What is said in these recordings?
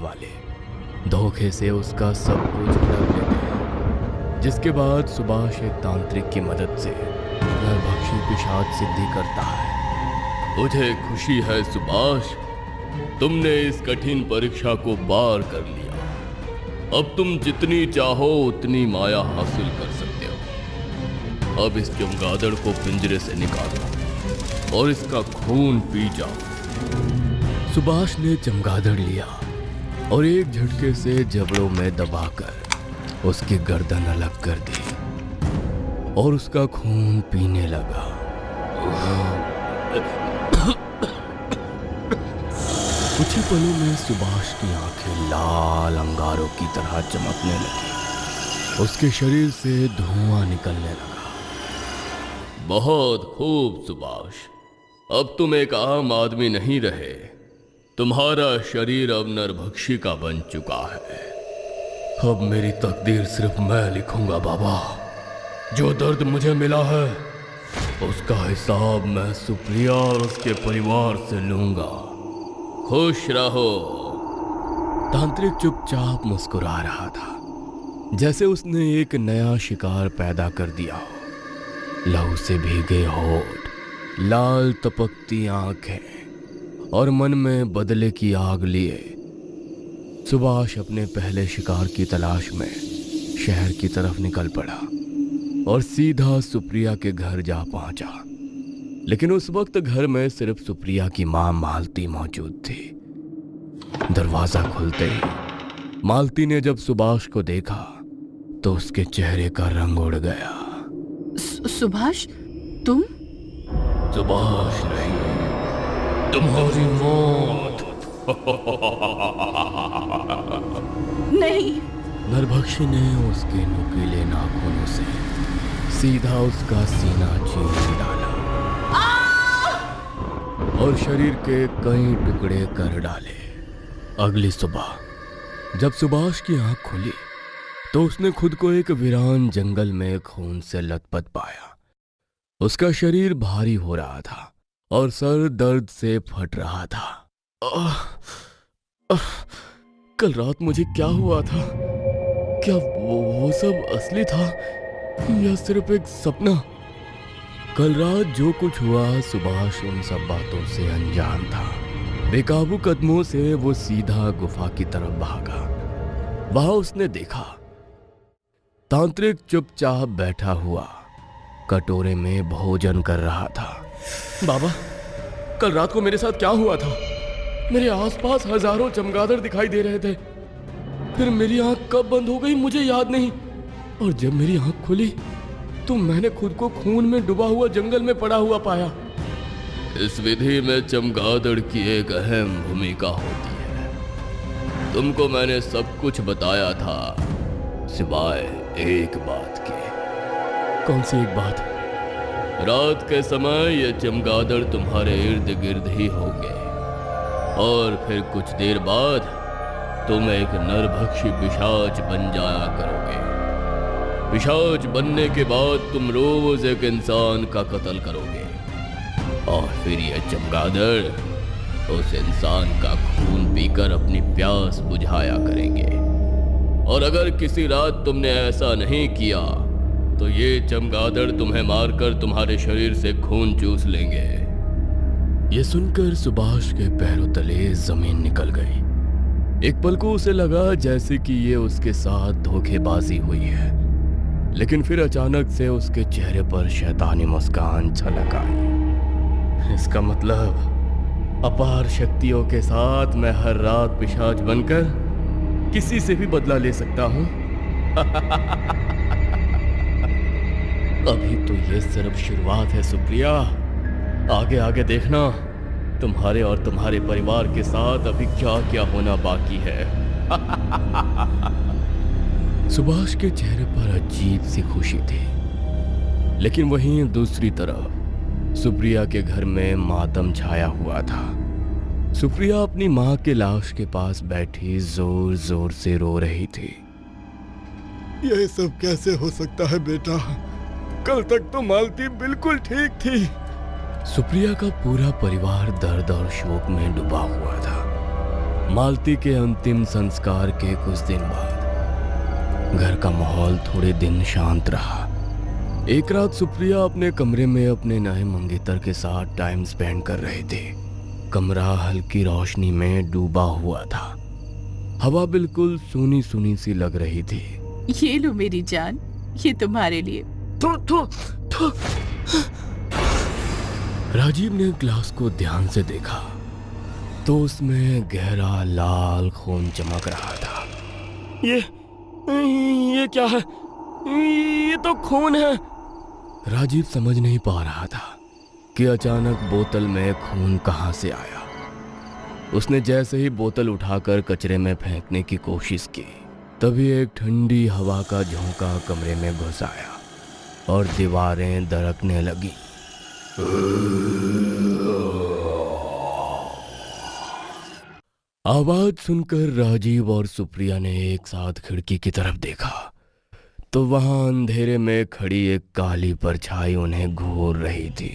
वाले धोखे से उसका सब कुछ हड़प लेते हैं, जिसके बाद सुभाष एक तांत्रिक की मदद से नरभक्षी पिशाच सिद्धि करता है। मुझे खुशी है सुभाष, तुमने इस कठिन परीक्षा को पार कर लिया। अब तुम जितनी चाहो उतनी माया हासिल कर सकते हो। अब इस चमगादड़ को पिंजरे से निकालो और इसका खून पी जाओ। सुभाष ने चमगादड़ लिया और एक झटके से जबड़ों में दबाकर उसकी गर्दन अलग कर दी और उसका खून पीने लगा। कुछ ही पलों में सुभाष की आंखें लाल अंगारों की तरह चमकने लगी। उसके शरीर से धुआं निकलने लगा। बहुत खूब सुभाष, अब तुम एक आम आदमी नहीं रहे। तुम्हारा शरीर अब नरभक्षी का बन चुका है। अब मेरी तकदीर सिर्फ मैं लिखूंगा बाबा। जो दर्द मुझे मिला है उसका हिसाब मैं सुप्रिया और उसके परिवार से लूंगा। खुश रहो। तांत्रिक चुपचाप मुस्कुरा रहा था, जैसे उसने एक नया शिकार पैदा कर दिया हो। लहू से भीगे होठ, लाल तपकती आंखें और मन में बदले की आग लिए सुभाष अपने पहले शिकार की तलाश में शहर की तरफ निकल पड़ा और सीधा सुप्रिया के घर जा पहुंचा। लेकिन उस वक्त घर में सिर्फ सुप्रिया की मां मालती मौजूद थी। दरवाजा खुलते ही मालती ने जब सुभाष को देखा तो उसके चेहरे का रंग उड़ गया। सुभाष, तुम? सुभाष नहीं, तुम्हारी मौत। नहीं। नरभक्षी ने उसके नुकीले नाखूनों से सीधा उसका सीना चीर डाला और शरीर के कई टुकड़े कर डाले। अगली सुबह जब सुभाष की आंख खुली तो उसने खुद को एक वीरान जंगल में खून से लथपथ पाया। उसका शरीर भारी हो रहा था और सर दर्द से फट रहा था। कल रात मुझे क्या हुआ था? क्या वो सब असली था या सिर्फ एक सपना? कल रात जो कुछ हुआ सुभाष उन सब बातों से अनजान था। बेकाबू कदमों से वो सीधा गुफा की तरफ भागा। वहां उसने देखा तांत्रिक चुपचाप बैठा हुआ कटोरे में भोजन कर रहा था। बाबा, कल रात को मेरे साथ क्या हुआ था? मेरे आसपास हजारों चमगादड़ दिखाई दे रहे थे। फिर मेरी आंख कब बंद हो गई मुझे याद नहीं, और जब मेरी आंख खुली तो मैंने खुद को खून में डूबा हुआ जंगल में पड़ा हुआ पाया। इस विधि में चमगादड़ की एक अहम भूमिका होती है। तुमको मैंने सब कुछ बताया था सिवाय एक बात के। कौन सी एक बात? रात के समय ये चमगादड़ तुम्हारे इर्द गिर्द ही होंगे और फिर कुछ देर बाद तुम एक नरभक्षी पिशाच बन जाया करोगे। पिशाच बनने के बाद तुम रोज एक इंसान का कत्ल करोगे और फिर यह चमगादड़ उस इंसान का खून पीकर अपनी प्यास बुझाया करेंगे। और अगर किसी रात तुमने ऐसा नहीं किया तो ये चमगादड़ तुम्हें मारकर तुम्हारे शरीर से खून चूस लेंगे। ये सुनकर सुभाष के पैरों तले जमीन निकल गई। एक पल को उसे लगा जैसे कि ये उसके साथ धोखेबाजी हुई है, लेकिन फिर अचानक से उसके चेहरे पर शैतानी मुस्कान छलक आई। इसका मतलब अपार शक्तियों के साथ मैं हर रात पिशाच बनकर किसी से भी बदला ले सकता हूं। अभी तो ये सिर्फ शुरुआत है सुप्रिया, आगे आगे देखना तुम्हारे और तुम्हारे परिवार के साथ अभी क्या क्या होना बाकी है। सुभाष के चेहरे पर अजीब सी खुशी थी, लेकिन वहीं दूसरी तरफ सुप्रिया के घर में मातम छाया हुआ था। सुप्रिया अपनी मां के लाश के पास बैठी जोर जोर से रो रही थी। यह सब कैसे हो सकता है बेटा? कल तक तो मालती बिल्कुल ठीक थी। सुप्रिया का पूरा परिवार दर्द और शोक में डूबा हुआ था। मालती के अंतिम संस्कार के कुछ दिन बाद घर का माहौल थोड़े दिन शांत रहा। एक रात सुप्रिया अपने कमरे में अपने नए मंगेतर के साथ टाइम स्पेंड कर रहे थे। कमरा हल्की रोशनी में डूबा हुआ था। हवा बिल्कुल सूनी सूनी सी लग रही थी। ये लो मेरी जान, ये तुम्हारे लिए। थू। राजीव ने ग्लास को ध्यान से देखा तो उसमें गहरा लाल खून चमक रहा था। ये क्या है? ये तो खून है। राजीव समझ नहीं पा रहा था कि अचानक बोतल में खून कहां से आया। उसने जैसे ही बोतल उठाकर कचरे में फेंकने की कोशिश की, तभी एक ठंडी हवा का झोंका कमरे में घुस आया और दीवारें दरकने लगी। आवाज सुनकर राजीव और सुप्रिया ने एक साथ खिड़की की तरफ देखा तो वहां अंधेरे में खड़ी एक काली परछाई उन्हें घूर रही थी।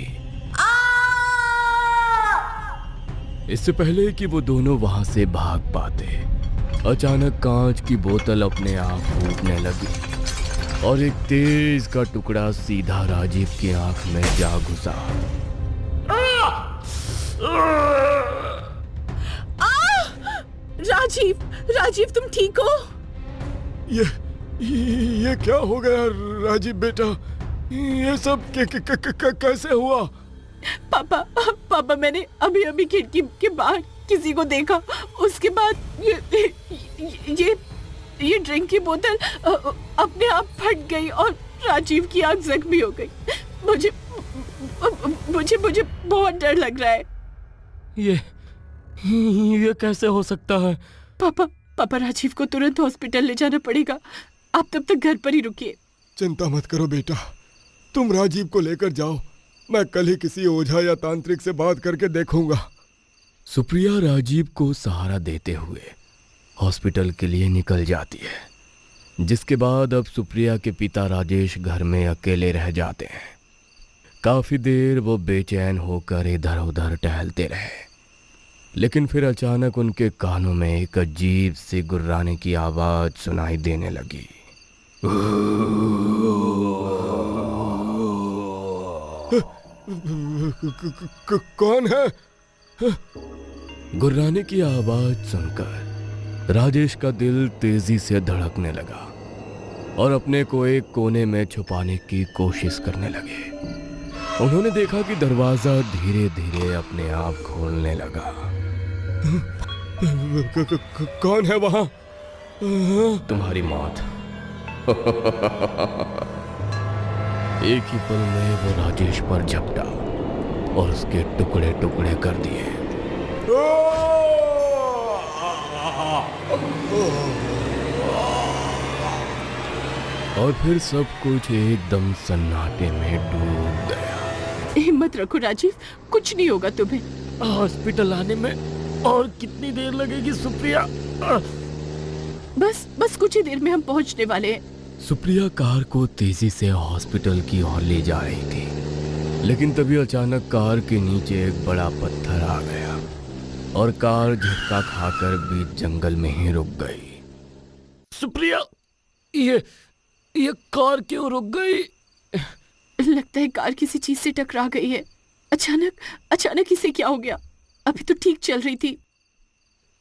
इससे पहले कि वो दोनों वहां से भाग पाते, अचानक कांच की बोतल अपने आप फूटने लगी और एक तेज का टुकड़ा सीधा राजीव की आंख में जा घुसा। राजीव तुम ठीक हो? ये क्या हो गया राजीव बेटा? ये सब कैसे हुआ? पापा मैंने अभी खिड़की के बाहर किसी को देखा। उसके बाद ये ड्रिंक की बोतल अपने आप फट गई और राजीव की आंख जख्मी हो गई। मुझे बहुत डर लग रहा है। ये कैसे हो सकता है? पापा राजीव को तुरंत हॉस्पिटल ले जाना पड़ेगा। आप तब तक घर पर ही रुकिए। चिंता मत करो बेटा, तुम राजीव को लेकर जाओ। मैं कल ही किसी ओझा या तांत्रिक से बात करके देखूंगा। सुप्रिया राजीव को सहारा देते हुए हॉस्पिटल के लिए निकल जाती है, जिसके बाद अब सुप्रिया के पिता राजेश घर में अकेले रह जाते हैं। काफी देर वो बेचैन होकर इधर उधर टहलते रहे, लेकिन फिर अचानक उनके कानों में एक अजीब सी गुर्राने की आवाज सुनाई देने लगी। कौन है? गुर्राने की आवाज सुनकर राजेश का दिल तेजी से धड़कने लगा और अपने को एक कोने में छुपाने की कोशिश करने लगे। उन्होंने देखा कि दरवाजा धीरे धीरे अपने आप खोलने लगा। कौन है वहां? तुम्हारी मौत। एक ही पल में वो राजेश पर झपटा और उसके टुकड़े टुकड़े कर दिए। और फिर सब कुछ एकदम सन्नाटे में डूब गया। हिम्मत रखो राजीव, कुछ नहीं होगा तुम्हें। हॉस्पिटल आने में और कितनी देर लगेगी सुप्रिया? बस कुछ ही देर में हम पहुंचने वाले हैं। सुप्रिया कार को तेजी से हॉस्पिटल की ओर ले जा रही थी, लेकिन तभी अचानक कार के नीचे एक बड़ा पत्थर आ गया और कार झटका खाकर बीच जंगल में ही रुक गई। सुप्रिया, ये कार क्यों रुक गई? लगता है कार किसी चीज से टकरा गई है। अचानक इसे क्या हो गया? अभी तो ठीक चल रही थी।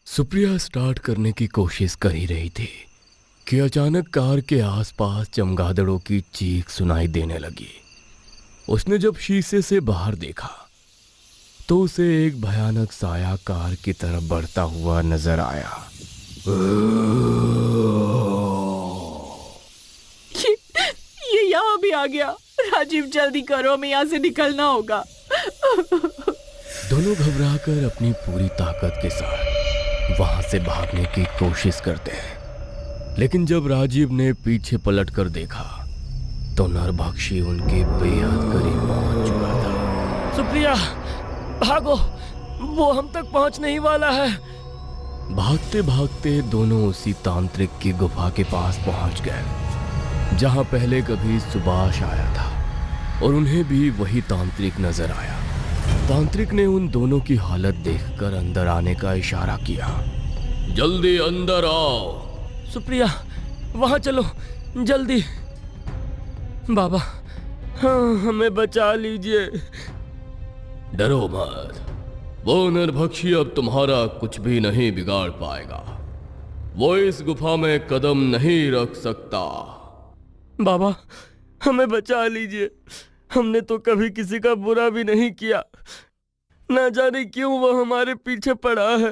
सुप्रिया स्टार्ट करने की कोशिश कर ही रही थी कि अचानक कार के आसपास चमगादड़ों की चीख सुनाई देने लगी। उसने जब शीशे से बाहर देखा तो उसे एक भयानक साया कार की तरफ बढ़ता हुआ नजर आया। ये यहाँ भी आ गया। राजीव जल्दी करो, हमें यहाँ से निकलना होगा। दोनों घबराकर अपनी पूरी ताकत के साथ वहां से भागने की कोशिश करते हैं, लेकिन जब राजीव ने पीछे पलटकर देखा तो नरभक्षी उनके बेहद करीब पहुंच चुका था। सुप्रिया, भागो, वो हम तक पहुंचने ही वाला है। भागते भागते दोनों उसी तांत्रिक की गुफा के पास पहुंच गए जहां पहले कभी सुभाष आया था, और उन्हें भी वही तांत्रिक नजर आया। तांत्रिक ने उन दोनों की हालत देखकर अंदर आने का इशारा किया, जल्दी अंदर आओ। सुप्रिया, वहां चलो जल्दी। बाबा, हाँ, हमें बचा लीजिए। डरो मत, वो नरभक्षी अब तुम्हारा कुछ भी नहीं बिगाड़ पाएगा। वो इस गुफा में कदम नहीं रख सकता। बाबा, हमें बचा लीजिए। हमने तो कभी किसी का बुरा भी नहीं किया। ना जाने क्यों वो हमारे पीछे पड़ा है।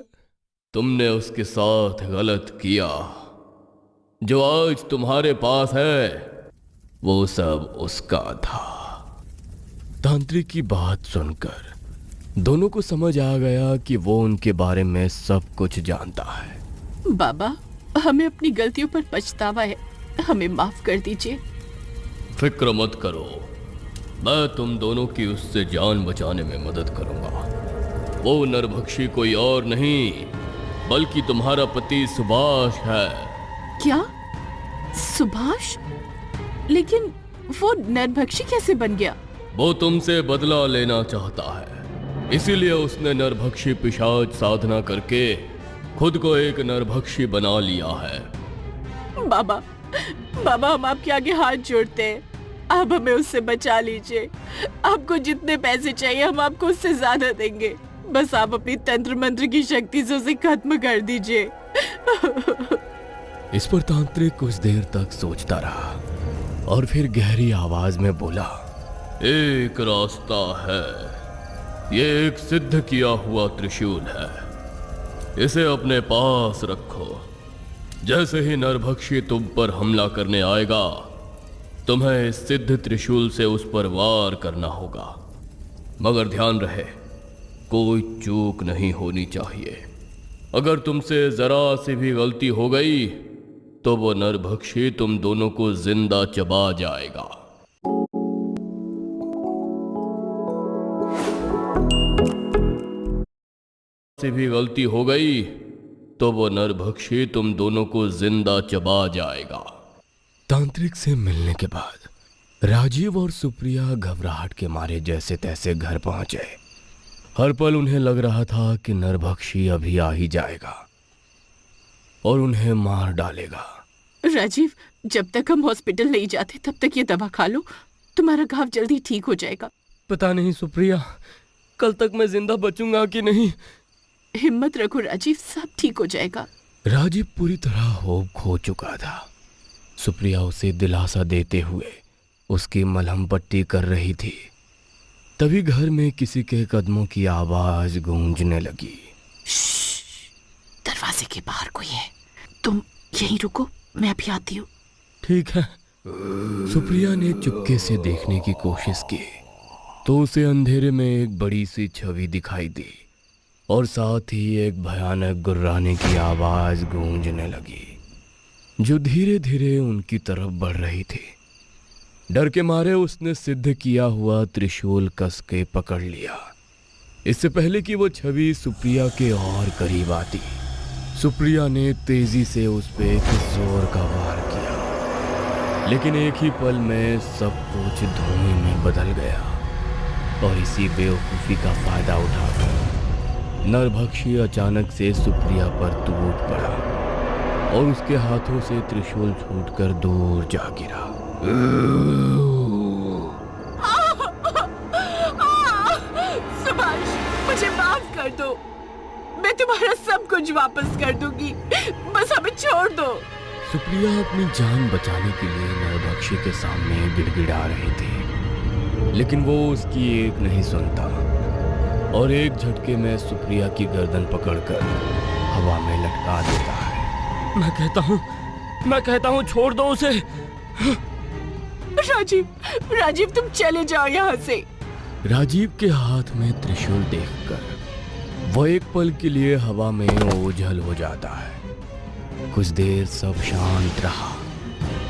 तुमने उसके साथ गलत किया। जो आज तुम्हारे पास है वो सब उसका था। तांत्रिक की बात सुनकर दोनों को समझ आ गया कि वो उनके बारे में सब कुछ जानता है। बाबा, हमें अपनी गलतियों पर पछतावा है, हमें माफ कर दीजिए। फिक्र मत करो, मैं तुम दोनों की उससे जान बचाने में मदद करूंगा। वो नरभक्षी कोई और नहीं बल्कि तुम्हारा पति सुभाष है। क्या? सुभाष? लेकिन वो नरभक्षी कैसे बन गया? वो तुमसे बदला लेना चाहता है, इसीलिए उसने नरभक्षी पिशाच साधना करके खुद को एक नरभक्षी बना लिया है। बाबा, बाबा, हम आपके आगे हाथ जोड़ते हैं, आप हमें उससे बचा लीजिए। आपको जितने पैसे चाहिए हम आपको उससे ज्यादा देंगे। बस आप अपनी तंत्र मंत्र की शक्ति से उसे खत्म कर दीजिए। इस पर तांत्रिक कुछ देर तक सोचता रहा और फिर गहरी आवाज में बोला, एक रास्ता है। ये एक सिद्ध किया हुआ त्रिशूल है, इसे अपने पास रखो। जैसे ही नरभक्षी तुम पर हमला करने आएगा, तुम्हें इस सिद्ध त्रिशूल से उस पर वार करना होगा। मगर ध्यान रहे, कोई चूक नहीं होनी चाहिए। अगर तुमसे जरा सी भी गलती हो गई तो वो नरभक्षी तुम दोनों को जिंदा चबा जाएगा। से भी गलती हो गई तो वो नरभक्षी तुम दोनों को जिंदा चबा जाएगा। तांत्रिक से मिलने के बाद राजीव और सुप्रिया घबराहट के मारे जैसे तैसे घर पहुंचे। हर पल उन्हें लग रहा था कि नरभक्षी अभी आ ही जाएगा और उन्हें मार डालेगा। राजीव, जब तक हम हॉस्पिटल नहीं जाते तब तक ये दवा खा लो, तुम्हारा घाव जल्दी ठीक हो जाएगा। पता नहीं सुप्रिया, कल तक मैं जिंदा बचूंगा कि नहीं। हिम्मत रखो राजीव, सब ठीक हो जाएगा। राजीव पूरी तरह होप खो चुका था। सुप्रिया उसे दिलासा देते हुए उसकी मलहम पट्टी कर रही थी। तभी घर में किसी के कदमों की आवाज गूंजने लगी। दरवाजे के बाहर कोई है, तुम यहीं रुको, मैं अभी आती हूँ। ठीक है। सुप्रिया ने चुपके से देखने की कोशिश की तो उसे अंधेरे में एक बड़ी सी छवि दिखाई दी और साथ ही एक भयानक गुर्राने की आवाज गूंजने लगी जो धीरे धीरे उनकी तरफ बढ़ रही थी। डर के मारे उसने सिद्ध किया हुआ त्रिशूल कस के पकड़ लिया, इससे पहले कि वो छवि सुप्रिया के और करीब आती। सुप्रिया ने तेजी से उस पे एक जोर का वार किया, लेकिन एक ही पल में सब कुछ धुएं में बदल गया और इसी बेवकूफ़ी का फायदा उठाकर नरभक्षी अचानक से सुप्रिया पर टूट पड़ा और उसके हाथों से त्रिशूल छूटकर दूर जा गिरा। सुभाष, मुझे माफ कर दो, मैं तुम्हारा सब कुछ वापस कर दूंगी, बस हमें छोड़ दो। सुप्रिया अपनी जान बचाने के लिए नरभक्षी के सामने गिड़गिड़ा रही थी, लेकिन वो उसकी एक नहीं सुनता और एक झटके में सुप्रिया की गर्दन पकड़कर हवा में लटका देता है। मैं कहता हूँ छोड़ दो उसे। राजीव, राजीव, तुम चले जाओ यहाँ से। राजीव के हाथ में त्रिशूल देखकर वो एक पल के लिए हवा में ओझल हो जाता है। कुछ देर सब शांत रहा,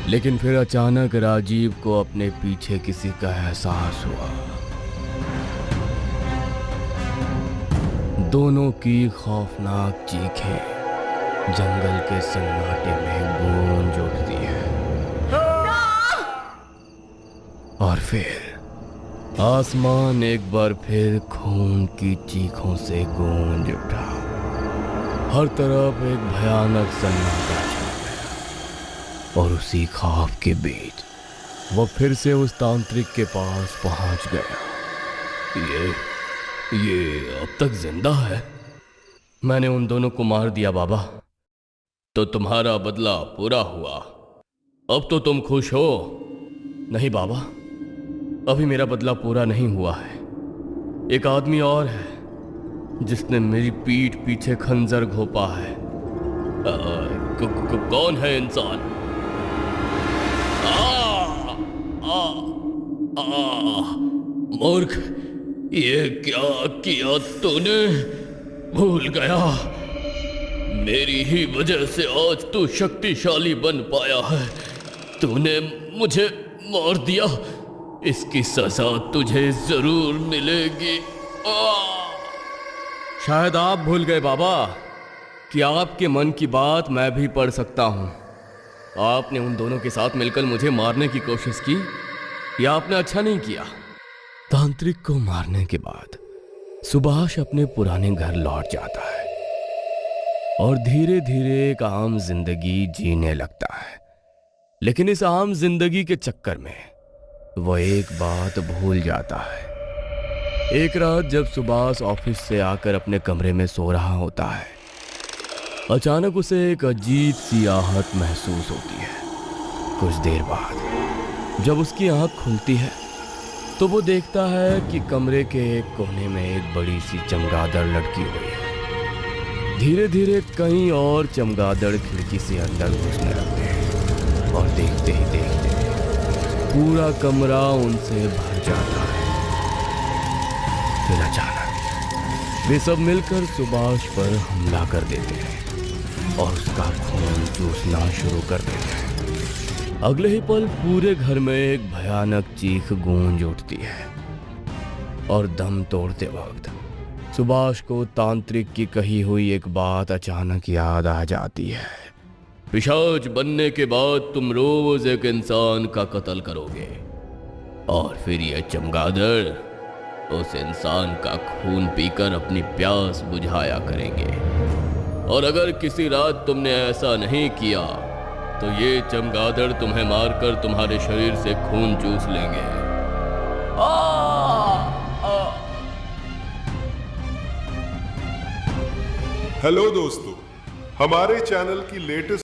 लेकिन फिर अचानक राजीव को अपने पीछे किसी का एहसास हुआ। दोनों की खौफनाक चीखें जंगल के सन्नाटे में गूंज उठती है और फिर आसमान एक बार फिर खून की चीखों से गूंज उठा। हर तरफ एक भयानक सन्नाटा छा गया और उसी ख्वाब के बीच वो फिर से उस तांत्रिक के पास पहुंच गया। ये अब तक जिंदा है। मैंने उन दोनों को मार दिया बाबा, तो तुम्हारा बदला पूरा हुआ। अब तो तुम खुश हो? नहीं बाबा, अभी मेरा बदला पूरा नहीं हुआ है। एक आदमी और है जिसने मेरी पीठ पीछे खंजर घोंपा है। कौन है इंसान? मूर्ख, ये क्या किया तूने? भूल गया, मेरी ही वजह से आज तू शक्तिशाली बन पाया है। तूने मुझे मार दिया, इसकी सजा तुझे जरूर मिलेगी। शायद आप भूल गए बाबा कि आपके मन की बात मैं भी पढ़ सकता हूं। आपने उन दोनों के साथ मिलकर मुझे मारने की कोशिश की, या आपने अच्छा नहीं किया? तांत्रिक को मारने के बाद सुभाष अपने पुराने घर लौट जाता है और धीरे धीरे एक आम जिंदगी जीने लगता है। लेकिन इस आम जिंदगी के चक्कर में वो एक बात भूल जाता है। एक रात जब सुभाष ऑफिस से आकर अपने कमरे में सो रहा होता है, अचानक उसे एक अजीब सी आहट महसूस होती है। कुछ देर बाद जब उसकी आंख खुलती है तो वो देखता है कि कमरे के एक कोने में एक बड़ी सी चमगादड़ लटकी हुई है। धीरे धीरे कई और चमगादड़ खिड़की से अंदर घुसने लगते हैं और देखते ही देखते पूरा कमरा उनसे भर जाता है। फिर अचानक वे सब मिलकर सुभाष पर हमला कर देते हैं और उसका खून चूसना शुरू कर देते हैं। अगले ही पल पूरे घर में एक भयानक चीख गूंज उठती है और दम तोड़ते वक्त सुभाष को तांत्रिक की कही हुई एक बात अचानक याद आ जाती है। पिशाच बनने के बाद तुम रोज एक इंसान का कत्ल करोगे और फिर यह चमगादड़ उस इंसान का खून पीकर अपनी प्यास बुझाया करेंगे। और अगर किसी रात तुमने ऐसा नहीं किया तो ये चमगादड़ तुम्हें मारकर तुम्हारे शरीर से खून चूस लेंगे। हेलो दोस्तों, हमारे चैनल की लेटेस्ट